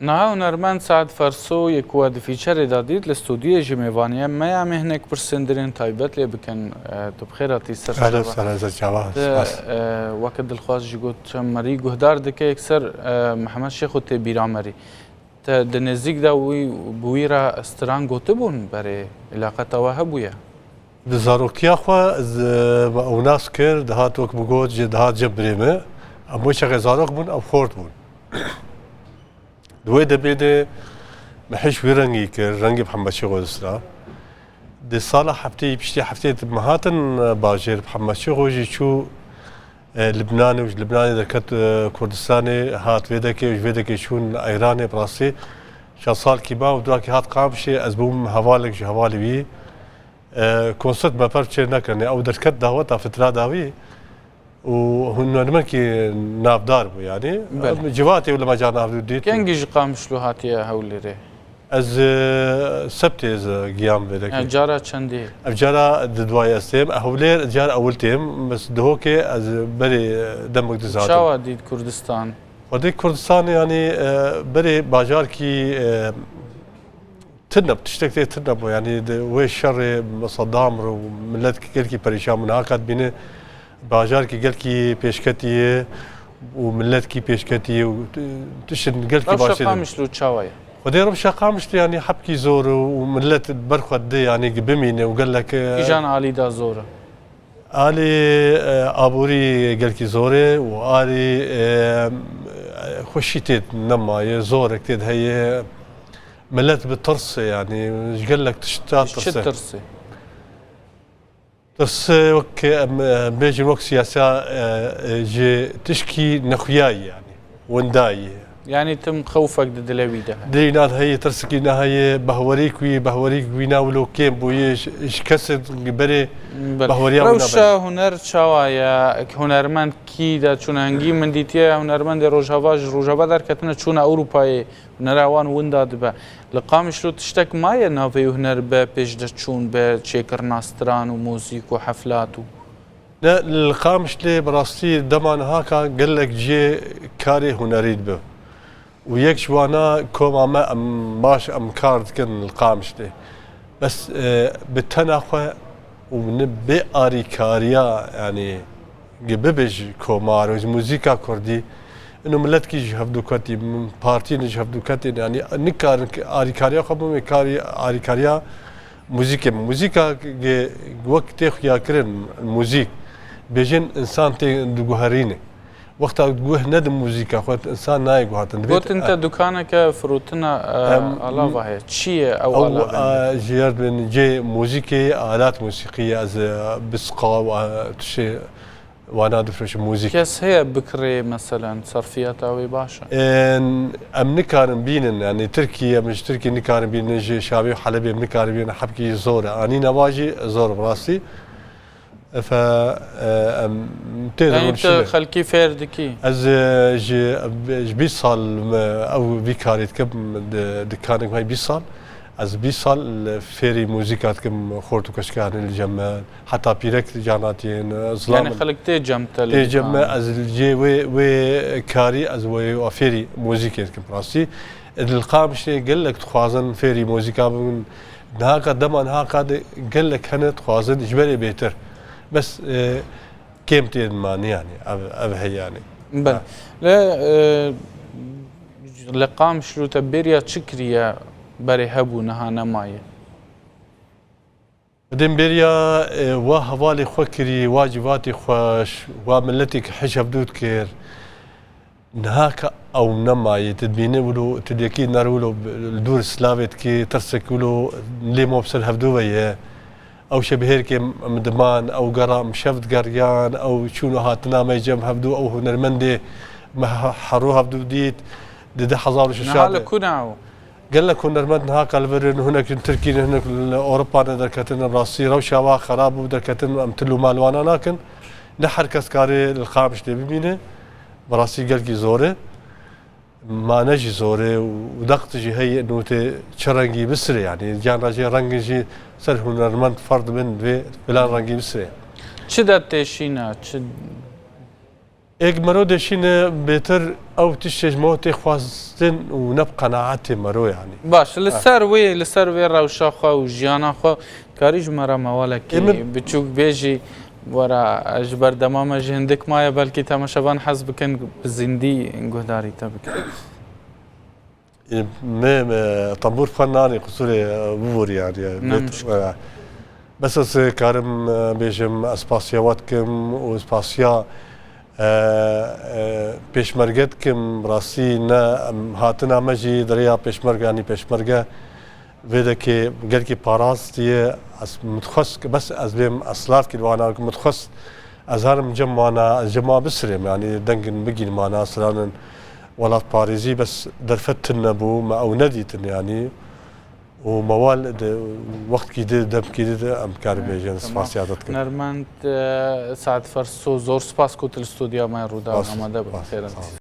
نها هنرمند سعد فرسو یک واد فیچر دادید لاستودیو جمیوانیه ما هم هنک پرسندرین تایبت لی بکن تو بخیراتی سر اهلا وسهلا زاد جواز وقت دلخواست جگوت مری گهدار دکه اکثر محمد شیخ و تبیرا مری تا دنزیک دا وی بویرا استران گوته بون برای علاقه تواه بویا دزاروکتیا خو او ناس کر دهات وک بگوت دهات جبریمه اما شغل زاروک بون او خورد بون دوی دبیده محش وی رنگی کر رنگی محمد شیخ اسرا د سال هفته پشتی هفته مهاتن باجر محمد شیخ جی شو لبنان و لبنان درکت کردستان هات ویده که ویده که شون ایران براسي شان سال کی با و دراکی هات قامشی از بوم حوالک جو حوالی وی کنسرت ما پر چه نکنه او درکت دعوت فتره داوی و هنرمند کی نافدار بو يعني جواتي ولا ما جا نافدو ديت کنگیج قامشلو هاتیه هولیره از سبت از قيام بذاك جارا چندی جارا دواي استيم اولير جار اول تيم بس دهوكي از بري دمك دزات شاوا دید کردستان ودي كردستان يعني بري باجار كي تنب تشتكي تنب يعني وي الشر صدام وملت قال كي بريشان من هاكات بين باجار كي قال كي بيشكتي وملت كي بيشكتي وتشن قال كي باشي قامشلو تشاوية ودي رب شقامشت يعني حبكي زور وملت برخد يعني بمينه وقال لك كيجان علي دا زوره علي ابوري قال كي زوري وعلي خشيتت نما زور كتير هي ملت بالترس يعني ايش قال لك تشتات ترسي ترس وك بيجي وقت سياسه جي تشكي نخياي يعني ونداي يعني تم خوفك دلوي ده دينا هي ترسكينا هي بهوريك وينا ولو كيم بويش ايش كسد بري بهوريا روشا هنر چاوايا هنرمند کی دا چون هنگی من دیتیه هنرمند روجاوا در کتنه چون اروپای هنروان وندا دبه لقامش رو تشتك مايا نافي هنر به پیش دا چون به چیکر ناستران و موزیک و حفلات و لا القامش لي براستي دمان هاكا قال لك جي كاري هنريد به ويك شوانا كوما ما باش كارد كن القامش لي بس بالتناخة ونبي اريكاريا يعني جببج كومار موسيقى كردي انه ملتكي جهبدو كاتي بارتي جهبدو كاتي يعني نكار اريكاريا خبو كاري اريكاريا موسيقى وقت يا كرن الموسيقى بيجن انسان تي دغهرينه وقت تقول ندم موسيقى خد انسان نايق وهات قلت انت دكانك فروتنا علاوه هي شيء او علاوه جيرد من جي موسيقى آلات موسيقيه از بسقا وشي وانا دفرش موسيقى كيس هي بكري مثلا صرفيات او باشا ام نكارن بينن يعني تركيا مش تركي نكارن بين جي شابي وحلبي نكارن بين حبكي زور اني نواجي زور براسي ف يعني انت خلكي فيردكي از جي 20 سال او فيكاريت كم دكانك هاي 20 سال از 20 سال فيري موزيكات كم خورتو كشكان الجمال حتى بيرك جاناتين ظلام يعني خلقتي جمت جمع از جي وي كاري از وي فيري موزيكات كم راسي القامش قال لك تخوازن فيري موزيكا من هاكا دمان هاكا قال لك هنا تخوازن جبري بيتر بس كيمتي مان يعني هي يعني بل لا لقام شلو تبيريا تشكريا بري هبو نهانا ماي بدين بيريا وهوالي خوكري واجباتي خوش وملتك حجب دود كير نهاك او نماي تدبيني ولو تديكي نارولو الدور السلافيت كي ترسك ولو لي موبسل هفدوبيه او شبهير كي مدمان او قرام شفت قريان او شنو هاتنا ما يجم هبدو او هنرمندي حرو هبدو ديت دي حضار شو نهال كوناو قال لك هنرمند هاك الفرن هناك تركي هناك اوروبا دركتنا براسي روشا وا خراب ودركتنا امتلو مالوانا لكن نحر كسكاري الخامش دي بينه براسي قال كي زوره ما نجي زوري ودقت جي هي انه تشرنجي بسري يعني جان راجي رنجي سر هنرمند فرد من في بلان رنجي بسري چه داد تشينا چه ايك مرو دشينا بيتر او تشج موتي خواستن ونب قناعتي مرو يعني باش لسر وی روشا خو و ژیانا خو کاریج مرا موالا کی بچوک بیجی ورا اجبر دمام جهندك مايا بلكي تماشاوان حزب كان زندي انقهداري تبك ما طنبور فناني قصوري بور يعني بس كارم بيجم اسباسيواتكم واسباسيا پێشمەرگەتکم ڕاستی هاتنا مەژی دەریا پێشمەرگانی پێشمەرگە vêdekê gelkî parastiye mutxwest bes ez bêm eslav kîrwana mutxwest ez herim cem wana ez cema bisirêm yanî dengin bigîn mana siranin welat parêzî bes derfetin nebû me ew nedîtin yanî û mewal wextkî dê demkî dê em karibêjin spasiya dikin. Nermend Saet Ferso zor spas ku til studya me rûda amade bixêrin.